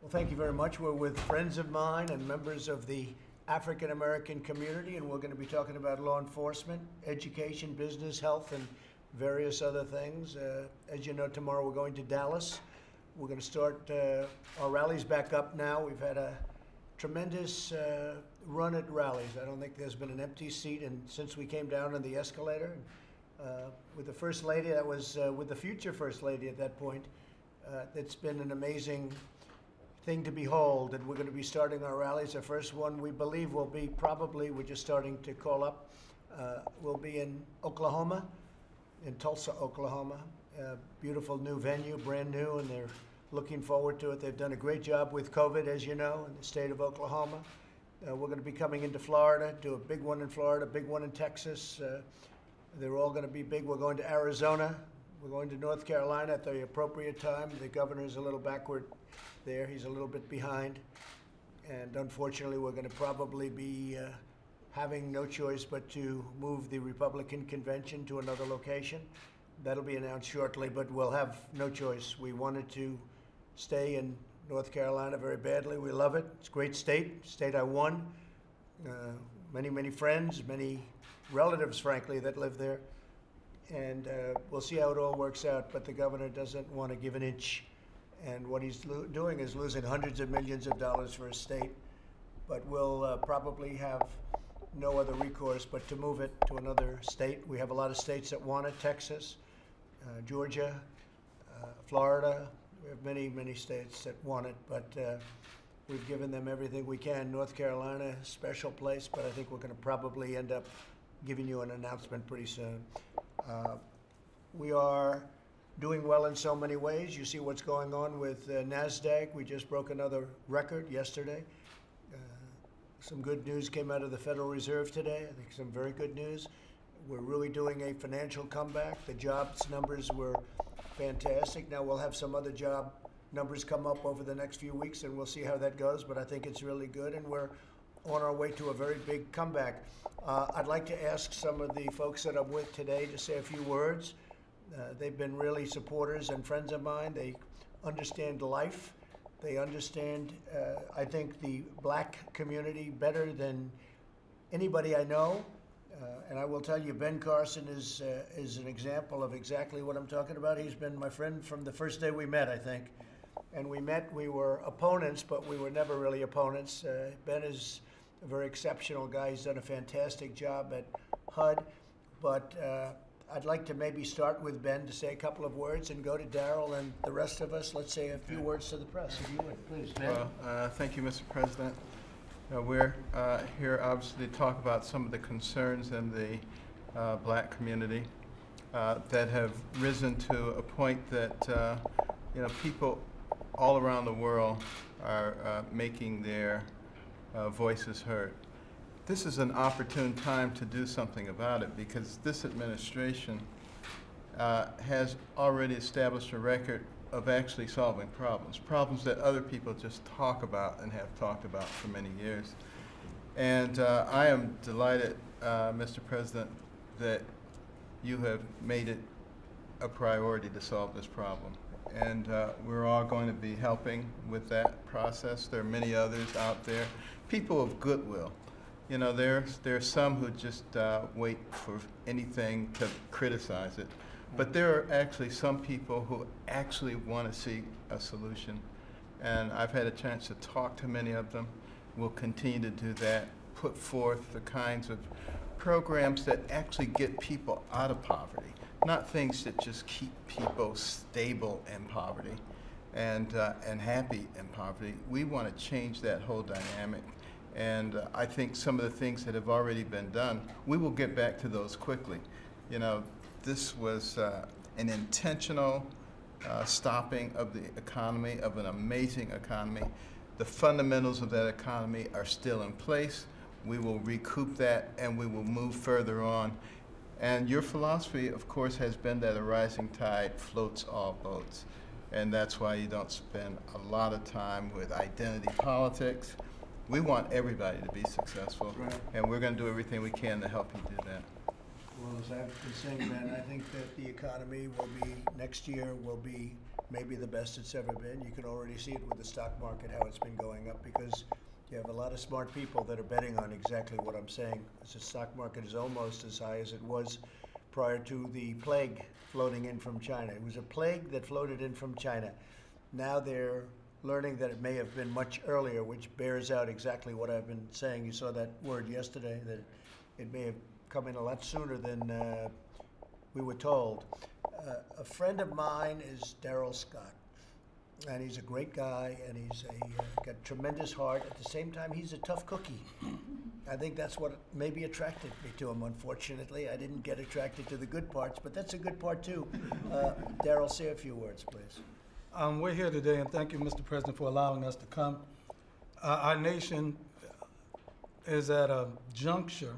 Well, thank you very much. We're with friends of mine and members of the African American community, and we're going to be talking about law enforcement, education, business, health, and various other things. As you know, tomorrow we're going to Dallas. We're going to start our rallies back up now. We've had a tremendous run at rallies. I don't think there's been an empty seat since we came down on the escalator. With the First Lady, that was with the future First Lady at that point. It's been an amazing thing to behold, and we're going to be starting our rallies. Our first one, we believe, will be we're just starting to call up, will be in Oklahoma, in Tulsa, Oklahoma. Beautiful new venue, brand new, and they're looking forward to it. They've done a great job with COVID, as you know, in the state of Oklahoma. We're going to be coming into Florida, do a big one in Florida, big one in Texas. They're all going to be big. We're going to Arizona. We're going to North Carolina at the appropriate time. The governor's a little backward there. He's a little bit behind. And unfortunately, we're going to probably be having no choice but to move the Republican convention to another location. That'll be announced shortly, but we'll have no choice. We wanted to stay in North Carolina very badly. We love it. It's a great state I won. Many friends, many relatives, frankly, that live there. And we'll see how it all works out, but the governor doesn't want to give an inch. And what he's doing is losing hundreds of millions of dollars for his state. But we'll probably have no other recourse but to move it to another state. We have a lot of states that want it: Texas, Georgia, Florida. We have many states that want it, but we've given them everything we can. North Carolina, special place, but I think we're going to probably end up giving you an announcement pretty soon. We are doing well in so many ways. You see what's going on with NASDAQ. We just broke another record yesterday. Some good news came out of the Federal Reserve today. I think some very good news. We're really doing a financial comeback. The jobs numbers were fantastic. Now we'll have some other job numbers come up over the next few weeks, and we'll see how that goes, but I think it's really good, and we're on our way to a very big comeback. I'd like to ask some of the folks that I'm with today to say a few words. They've been really supporters and friends of mine. They understand life. They understand, I think, the black community better than anybody I know. And I will tell you, Ben Carson is an example of exactly what I'm talking about. He's been my friend from the first day we met, I think. And we were opponents, but we were never really opponents. Ben is a very exceptional guy. He's done a fantastic job at HUD. But I'd like to maybe start with Ben to say a couple of words and go to Darrell and the rest of us. Let's say a few words to the press, if you would, please, Ben. Well, thank you, Mr. President. We're here obviously to talk about some of the concerns in the black community that have risen to a point that people all around the world are making their voices heard. This is an opportune time to do something about it, because this administration has already established a record of actually solving problems that other people just talk about and have talked about for many years. And I am delighted, Mr. President, that you have made it a priority to solve this problem. And we're all going to be helping with that process. There are many others out there, people of goodwill. You know, there's some who just wait for anything to criticize it. But there are actually some people who actually want to see a solution. And I've had a chance to talk to many of them. We'll continue to do that, put forth the kinds of programs that actually get people out of poverty, not things that just keep people stable in poverty and happy in poverty. We want to change that whole dynamic. And I think some of the things that have already been done, we will get back to those quickly. You know, this was an intentional stopping of the economy, of an amazing economy. The fundamentals of that economy are still in place. We will recoup that, and we will move further on. And your philosophy, of course, has been that a rising tide floats all boats. And that's why you don't spend a lot of time with identity politics. We want everybody to be successful, right, and we're going to do everything we can to help you do that. Well, as I've been saying, Ben, I think that the economy will be, next year will be maybe the best it's ever been. You can already see it with the stock market, how it's been going up, because you have a lot of smart people that are betting on exactly what I'm saying. The stock market is almost as high as it was prior to the plague floating in from China. It was a plague that floated in from China. Now they're learning that it may have been much earlier, which bears out exactly what I've been saying. You saw that word yesterday, that it may have come in a lot sooner than we were told. A friend of mine is Daryl Scott, and he's a great guy, and he's got tremendous heart. At the same time, he's a tough cookie. I think that's what maybe attracted me to him. Unfortunately, I didn't get attracted to the good parts, but that's a good part too. Daryl, say a few words, please. We're here today, and thank you, Mr. President, for allowing us to come. Our nation is at a juncture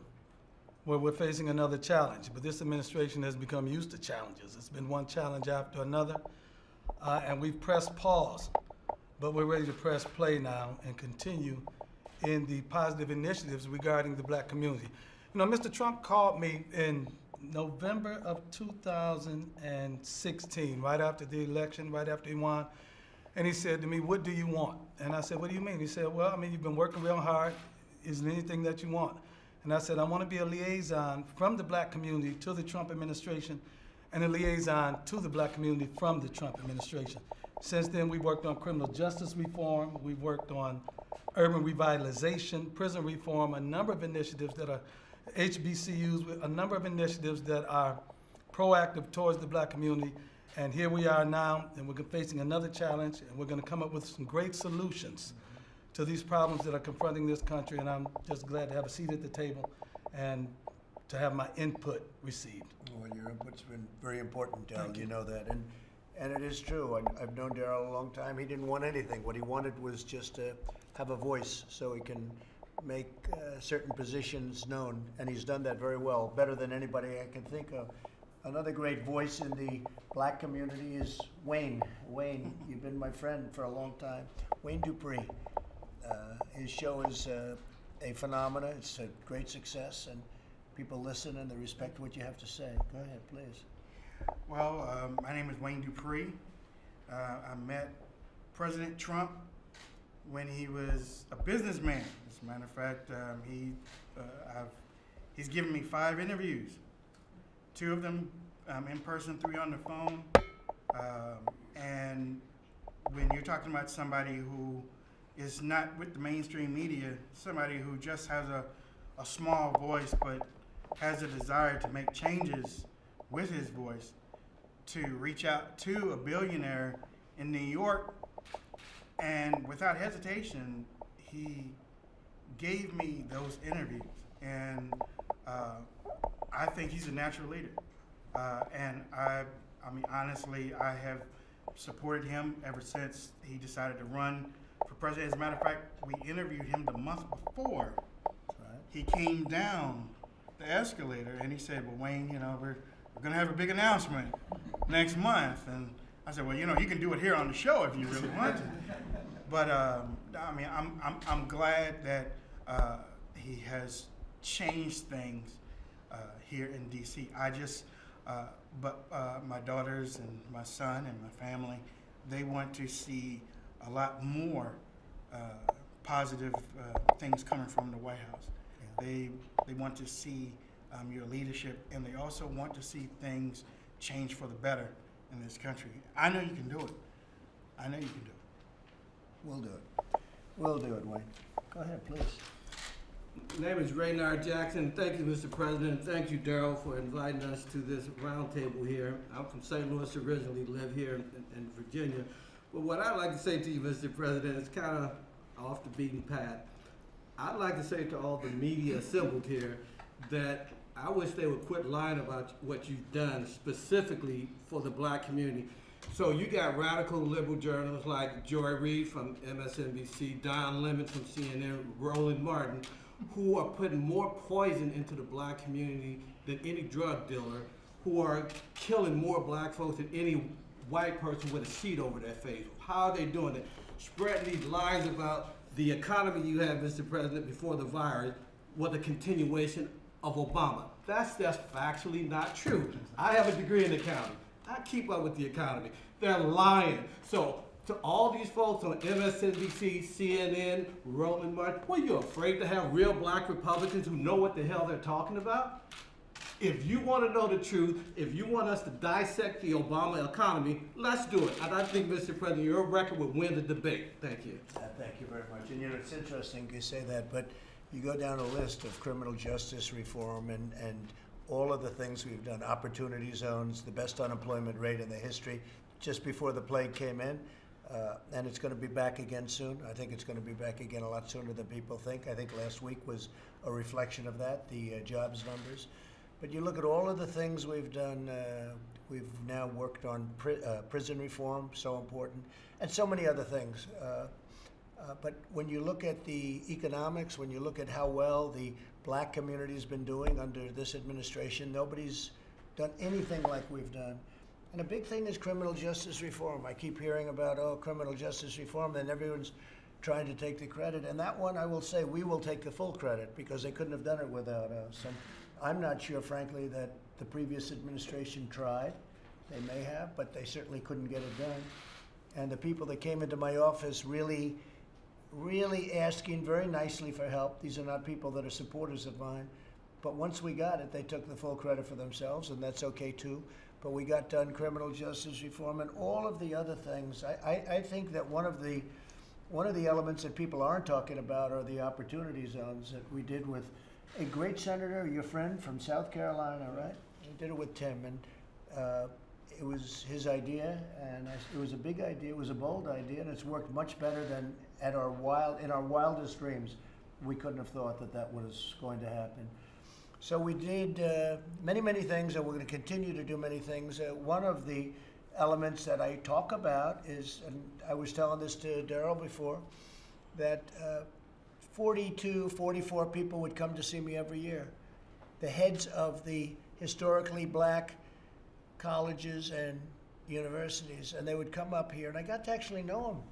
where we're facing another challenge, but this administration has become used to challenges. It's been one challenge after another, and we've pressed pause, but we're ready to press play now and continue in the positive initiatives regarding the black community. You know, Mr. Trump called me in November of 2016, right after the election, right after he won, and he said to me, "What do you want?" And I said, "What do you mean?" He said, "Well, I mean, you've been working real hard. Is there anything that you want?" And I said, "I want to be a liaison from the black community to the Trump administration and a liaison to the black community from the Trump administration." Since then, we worked on criminal justice reform. We've worked on urban revitalization, prison reform, a number of initiatives that are HBCUs, with a number of initiatives that are proactive towards the black community. And here we are now, and we're facing another challenge, and we're going to come up with some great solutions to these problems that are confronting this country. And I'm just glad to have a seat at the table and to have my input received. Well, your input's been very important, Daryl. Thank you. You know that. And it is true. I've known Daryl a long time. He didn't want anything. What he wanted was just to have a voice so he can make certain positions known. And he's done that very well, better than anybody I can think of. Another great voice in the black community is Wayne. Wayne, you've been my friend for a long time. Wayne Dupree. His show is a phenomena. It's a great success, and people listen and they respect what you have to say. Go ahead, please. Well, my name is Wayne Dupree. I met President Trump when he was a businessman. As a matter of fact, he's given me 5 interviews. 2 of them in person, 3 on the phone. And when you're talking about somebody who is not with the mainstream media, somebody who just has a small voice but has a desire to make changes with his voice, to reach out to a billionaire in New York, and without hesitation, he gave me those interviews. And I think he's a natural leader. And I mean, honestly, I have supported him ever since he decided to run for president. As a matter of fact, we interviewed him the month before he came down the escalator, and he said, "Well, Wayne, you know, we're going to have a big announcement next month." And I said, "Well, you know, you can do it here on the show if you really want to." But I mean, I'm glad that he has changed things here in D.C. But my daughters and my son and my family, they want to see a lot more positive things coming from the White House. Yeah. They want to see your leadership, and they also want to see things change for the better in this country. I know you can do it. I know you can do it. We'll do it. We'll do it, Wayne. Go ahead, please. My name is Raynard Jackson. Thank you, Mr. President. Thank you, Daryl, for inviting us to this roundtable here. I'm from St. Louis originally, live here in Virginia. But what I'd like to say to you, Mr. President, is kind of off the beaten path. I'd like to say to all the media assembled here that I wish they would quit lying about what you've done specifically for the black community. So you got radical liberal journalists like Joy Reid from MSNBC, Don Lemon from CNN, Roland Martin, who are putting more poison into the black community than any drug dealer, who are killing more black folks than any white person with a sheet over their face. How are they doing it? Spreading these lies about the economy you had, Mr. President, before the virus was a continuation of Obama. That's just factually not true. I have a degree in accounting. I keep up with the economy. They're lying. So to all these folks on MSNBC, CNN, Roland Martin, what, are you afraid to have real black Republicans who know what the hell they're talking about? If you want to know the truth, if you want us to dissect the Obama economy, let's do it. And I think, Mr. President, your record would win the debate. Thank you. Thank you very much. And you know, it's interesting you say that, but you go down a list of criminal justice reform and all of the things we've done, opportunity zones, the best unemployment rate in the history, just before the plague came in. And it's going to be back again soon. I think it's going to be back again a lot sooner than people think. I think last week was a reflection of that, the jobs numbers. But you look at all of the things we've done. We've now worked on prison reform, so important, and so many other things. But when you look at the economics, when you look at how well the black community has been doing under this administration, nobody's done anything like we've done. And a big thing is criminal justice reform. I keep hearing about, oh, criminal justice reform, then everyone's trying to take the credit. And that one, I will say, we will take the full credit because they couldn't have done it without us. And I'm not sure, frankly, that the previous administration tried. They may have, but they certainly couldn't get it done. And the people that came into my office really asking very nicely for help. These are not people that are supporters of mine. But once we got it, they took the full credit for themselves, and that's okay too. But we got done criminal justice reform and all of the other things. I think that one of the elements that people aren't talking about are the opportunity zones that we did with a great senator, your friend from South Carolina, right? We did it with Tim, and it was his idea, and it was a big idea, it was a bold idea, and it's worked much better than in our wildest dreams. We couldn't have thought that that was going to happen. So we did many, many things, and we're going to continue to do many things. One of the elements that I talk about is, and I was telling this to Daryl before, that 42, 44 people would come to see me every year. The heads of the historically black colleges and universities, and they would come up here, and I got to actually know them.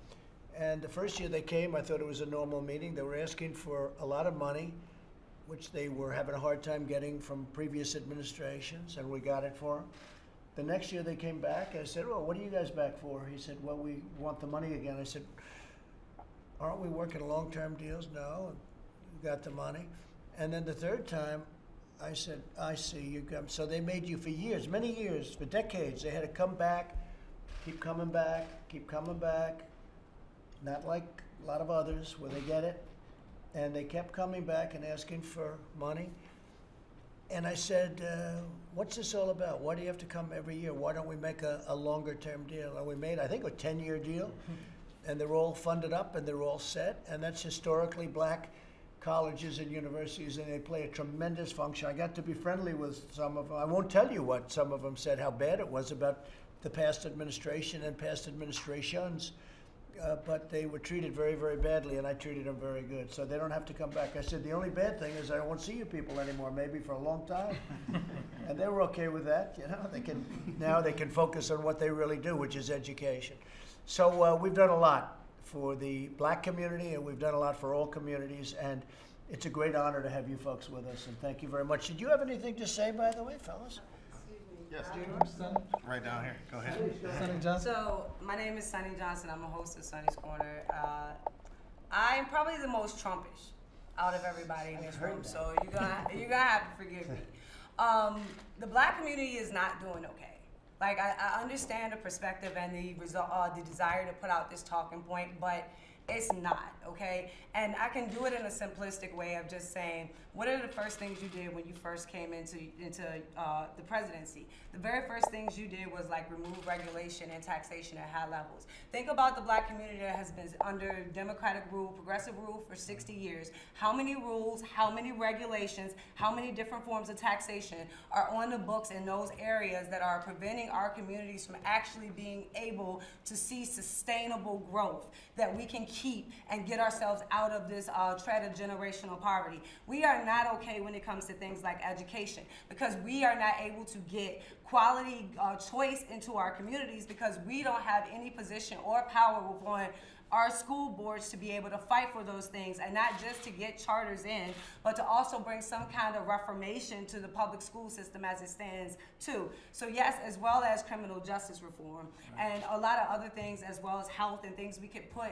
And the first year they came, I thought it was a normal meeting. They were asking for a lot of money, which they were having a hard time getting from previous administrations, and we got it for them. The next year they came back, I said, oh, what are you guys back for? He said, well, we want the money again. I said, aren't we working long-term deals? No, we got the money. And then the third time, I said, I see you come. So they made you for years, many years, for decades. They had to come back, keep coming back, keep coming back. Not like a lot of others where they get it. And they kept coming back and asking for money. And I said, what's this all about? Why do you have to come every year? Why don't we make a longer-term deal? And we made, I think, a 10-year deal. And they're all funded up and they're all set. And that's historically black colleges and universities, and they play a tremendous function. I got to be friendly with some of them. I won't tell you what some of them said, how bad it was about the past administration and past administrations. But they were treated very, very badly, and I treated them very good. So they don't have to come back. I said, the only bad thing is I won't see you people anymore, maybe for a long time. And they were okay with that. You know, now they can focus on what they really do, which is education. So we've done a lot for the black community, and we've done a lot for all communities. And it's a great honor to have you folks with us, and thank you very much. Did you have anything to say, by the way, fellas? Yes, right down here. Go ahead. Sonny Johnson. So my name is Sonny Johnson. I'm a host of Sonny's Corner. I'm probably the most Trumpish out of everybody in this room, so you're gonna have to forgive me. The black community is not doing okay. Like I understand the perspective and the desire to put out this talking point, but it's not, okay? And I can do it in a simplistic way of just saying, what are the first things you did when you first came into the presidency? The very first things you did was like remove regulation and taxation at high levels. Think about the black community that has been under democratic rule, progressive rule for 60 years. How many rules, how many regulations, how many different forms of taxation are on the books in those areas that are preventing our communities from actually being able to see sustainable growth that we can keep and get ourselves out of this tread of generational poverty. We are not okay when it comes to things like education, because we are not able to get quality choice into our communities because we don't have any position or power our school boards to be able to fight for those things, and not just to get charters in, but to also bring some kind of reformation to the public school system as it stands too. So yes, as well as criminal justice reform and a lot of other things, as well as health and things we could put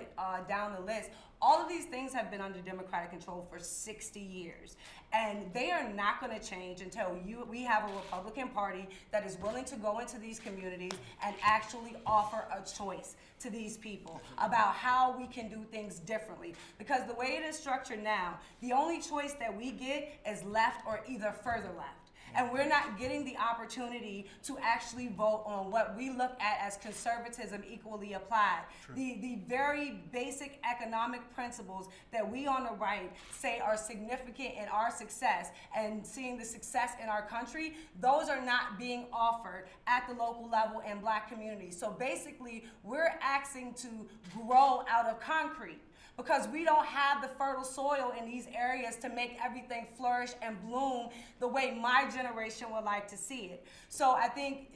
down the list. All of these things have been under Democratic control for 60 years. And they are not going to change until we have a Republican Party that is willing to go into these communities and actually offer a choice to these people about how we can do things differently. Because the way it is structured now, the only choice that we get is left or either further left. And we're not getting the opportunity to actually vote on what we look at as conservatism equally applied. The very basic economic principles that we on the right say are significant in our success and seeing the success in our country, those are not being offered at the local level in black communities. So basically, we're asking to grow out of concrete, because we don't have the fertile soil in these areas to make everything flourish and bloom the way my generation would like to see it. So I think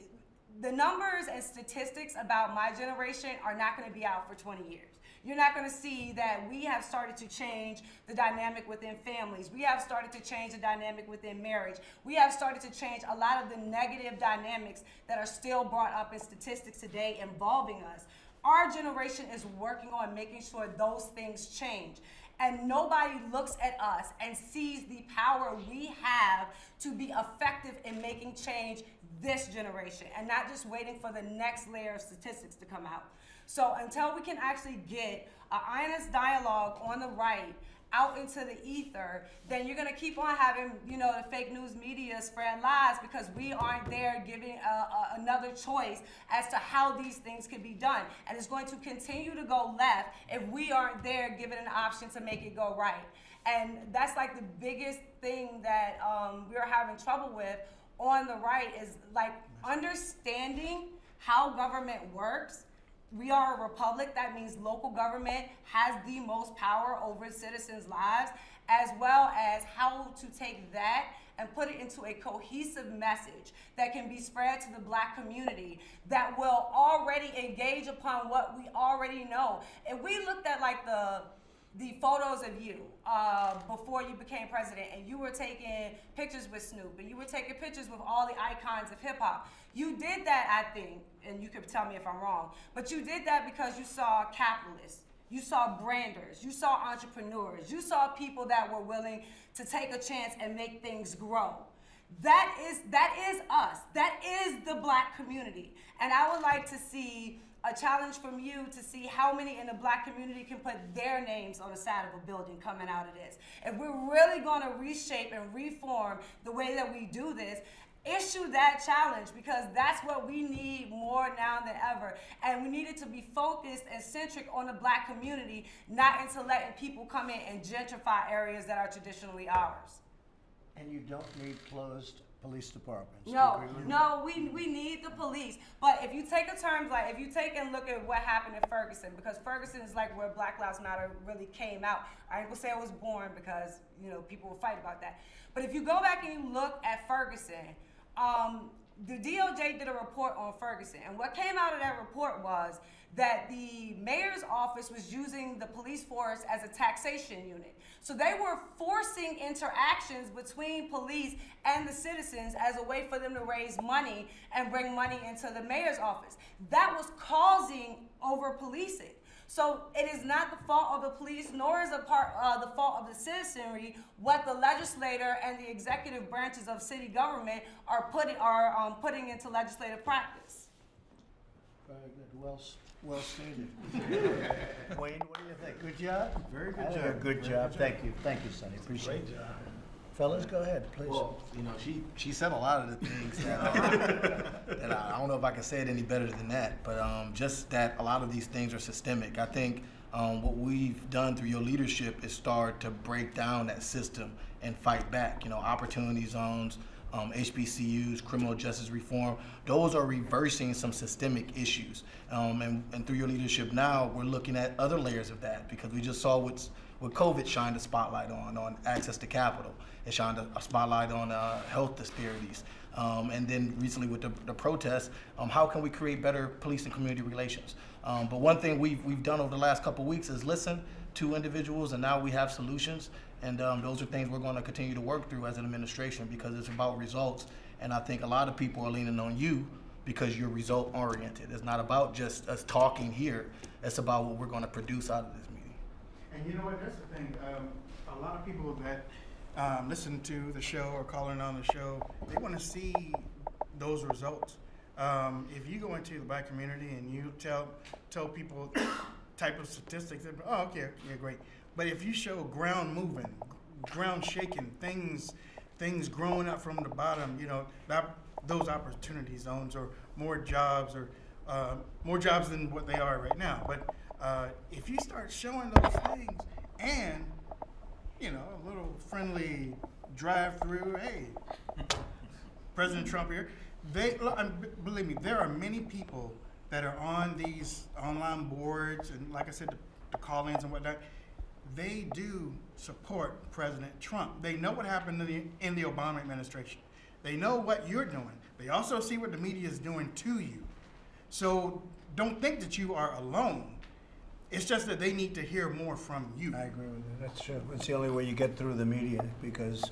the numbers and statistics about my generation are not going to be out for 20 years. You're not going to see that we have started to change the dynamic within families. We have started to change the dynamic within marriage. We have started to change a lot of the negative dynamics that are still brought up in statistics today involving us. Our generation is working on making sure those things change. And nobody looks at us and sees the power we have to be effective in making change this generation, and not just waiting for the next layer of statistics to come out. So until we can actually get an honest dialogue on the right out into the ether, then you're going to keep on having, the fake news media spread lies, because we aren't there giving another choice as to how these things could be done. And it's going to continue to go left if we aren't there giving an option to make it go right. And that's like the biggest thing that we're having trouble with on the right, is like understanding how government works. We are a republic. That means local government has the most power over citizens' lives, as well as how to take that and put it into a cohesive message that can be spread to the black community that will already engage upon what we already know. If we looked at like the photos of you before you became president, and you were taking pictures with Snoop, and you were taking pictures with all the icons of hip hop, you did that, I think, and you could tell me if I'm wrong, but you did that because you saw capitalists, you saw branders, you saw entrepreneurs, you saw people that were willing to take a chance and make things grow. That is us. That is the black community. And I would like to see a challenge from you to see how many in the black community can put their names on the side of a building coming out of this. If we're really going to reshape and reform the way that we do this, issue that challenge, because that's what we need more now than ever. And we need it to be focused and centric on the black community, not into letting people come in and gentrify areas that are traditionally ours. And you don't need closed police departments. No, we need the police. But if you take a term, like if you take and look at what happened in Ferguson, because Ferguson is like where Black Lives Matter really came out. I ain't gonna say it was born, because people will fight about that. But if you go back and you look at Ferguson, the DOJ did a report on Ferguson, and what came out of that report was that the mayor's office was using the police force as a taxation unit. So they were forcing interactions between police and the citizens as a way for them to raise money and bring money into the mayor's office. That was causing over-policing. So it is not the fault of the police, nor is it the fault of the citizenry what the legislator and the executive branches of city government are putting into legislative practice. Very good. Well stated. Wayne, what do you think? Good job? Very good I think job. a good job. Thank you, Sonny. Appreciate it. Fellas, go ahead, please. Well, she said a lot of the things that, that I don't know if I can say it any better than that, but just that a lot of these things are systemic. I think what we've done through your leadership is start to break down that system and fight back. Opportunity zones, HBCUs, criminal justice reform. Those are reversing some systemic issues. And through your leadership now, we're looking at other layers of that, because we just saw what COVID shined a spotlight on access to capital. It shined a spotlight on health disparities. And then recently with the protests, how can we create better police and community relations? But one thing we've done over the last couple of weeks is listen to individuals, and now we have solutions. And those are things we're going to continue to work through as an administration, because it's about results. And I think a lot of people are leaning on you because you're result oriented. It's not about just us talking here. It's about what we're going to produce out of this meeting. And you know what, that's the thing. A lot of people that listen to the show or calling on the show, they want to see those results. If you go into the black community and you tell people type of statistics, oh, okay, yeah, great. But if you show ground moving, ground shaking, things growing up from the bottom, you know, those opportunity zones, or more jobs than what they are right now. But if you start showing those things, and you know, a little friendly drive-through, hey, President Trump here, believe me, there are many people that are on these online boards, and like I said, the call-ins and whatnot. They do support President Trump. They know what happened in the Obama administration. They know what you're doing. They also see what the media is doing to you. So don't think that you are alone. It's just that they need to hear more from you. I agree with you. That's true. It's the only way you get through the media, because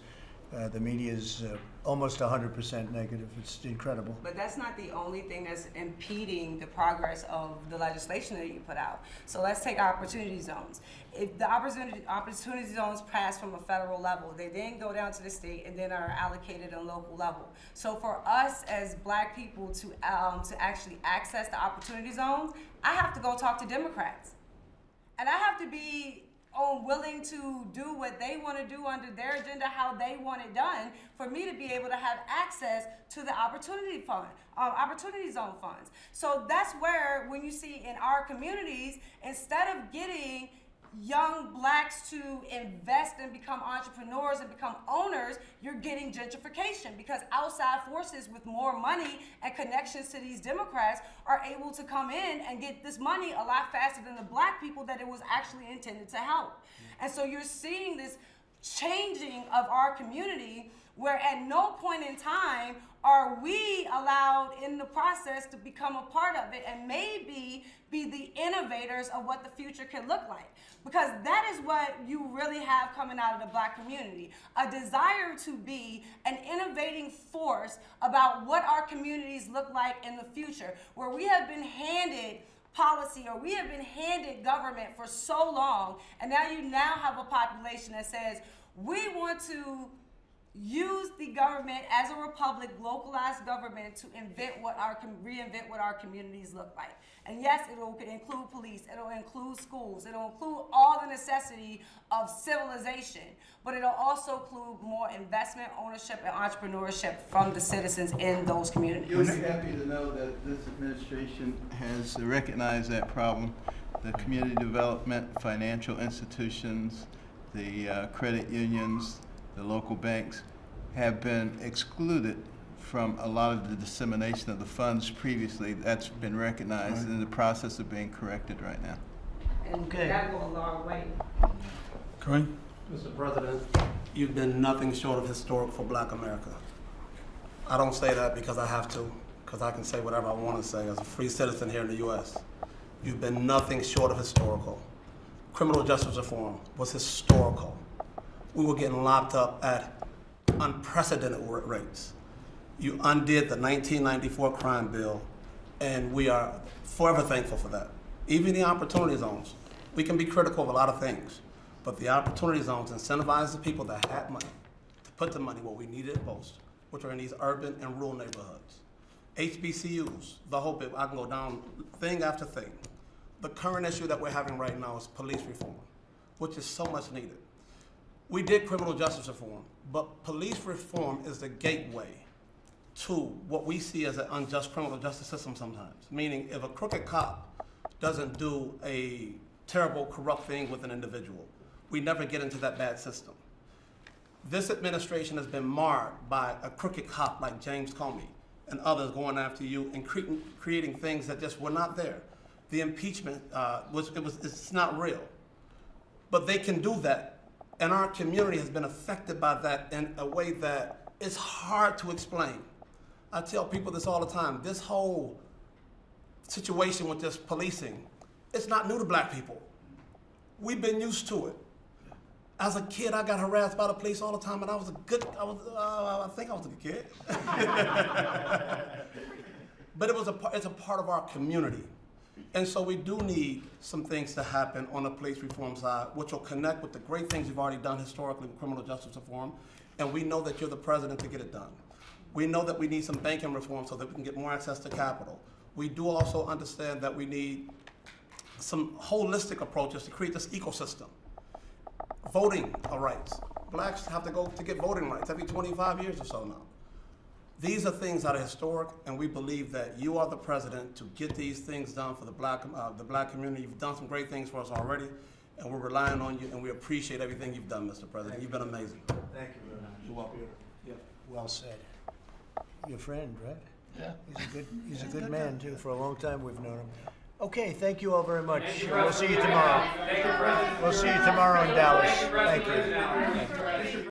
the media is almost 100% negative. It's incredible. But that's not the only thing that's impeding the progress of the legislation that you put out. So let's take opportunity zones. If the opportunity zones pass from a federal level, they then go down to the state and then are allocated on local level. So for us as black people to actually access the opportunity zones, I have to go talk to Democrats. And I have to be willing to do what they want to do under their agenda, how they want it done, for me to be able to have access to the opportunity zone funds. So that's where, when you see in our communities, instead of getting young blacks to invest and become entrepreneurs and become owners, you're getting gentrification, because outside forces with more money and connections to these Democrats are able to come in and get this money a lot faster than the black people that it was actually intended to help. And so you're seeing this changing of our community, where at no point in time are we allowed in the process to become a part of it and maybe be the innovators of what the future can look like. Because that is what you really have coming out of the black community, a desire to be an innovating force about what our communities look like in the future, where we have been handed policy, or we have been handed government for so long, and now you have a population that says, we want to use the government as a republic, localized government, to reinvent what our communities look like. And yes, it will include police, it'll include schools, it'll include all the necessity of civilization, but it'll also include more investment, ownership, and entrepreneurship from the citizens in those communities. You'll be happy to know that this administration has recognized that problem. The community development, financial institutions, the credit unions, the local banks have been excluded from a lot of the dissemination of the funds previously. That's been recognized and in the process of being corrected right now. And that will go a long way. Kareem? Mr. President, you've been nothing short of historic for Black America. I don't say that because I have to, because I can say whatever I want to say as a free citizen here in the U.S. You've been nothing short of historical. Criminal justice reform was historical. We were getting locked up at unprecedented rates. You undid the 1994 crime bill, and we are forever thankful for that. Even the opportunity zones, we can be critical of a lot of things, but the opportunity zones incentivize the people that had money to put the money where we needed it most, which are in these urban and rural neighborhoods. HBCUs, the whole bit, I can go down thing after thing. The current issue that we're having right now is police reform, which is so much needed. We did criminal justice reform, but police reform is the gateway to what we see as an unjust criminal justice system sometimes. Meaning, if a crooked cop doesn't do a terrible, corrupt thing with an individual, we never get into that bad system. This administration has been marred by a crooked cop like James Comey and others going after you and creating things that just were not there. The impeachment, it's not real. But they can do that. And our community has been affected by that in a way that it's hard to explain. I tell people this all the time. This whole situation with this policing, it's not new to black people. We've been used to it. As a kid, I got harassed by the police all the time, and I think I was a good kid. But it's a part of our community. And so we do need some things to happen on the police reform side, which will connect with the great things you've already done historically with criminal justice reform. And we know that you're the president to get it done. We know that we need some banking reform so that we can get more access to capital. We do also understand that we need some holistic approaches to create this ecosystem. Voting rights. Blacks have to go to get voting rights every 25 years or so now. These are things that are historic, and we believe that you are the president to get these things done for the black community. You've done some great things for us already, and we're relying on you, and we appreciate everything you've done, Mr. President. You've been amazing. Thank you very much. You're welcome. Yeah. Well said. Your friend, right? Yeah. He's a good man, too. For a long time we've known him. Okay, thank you all very much. We'll see you tomorrow. We'll see you tomorrow in Dallas. Thank you.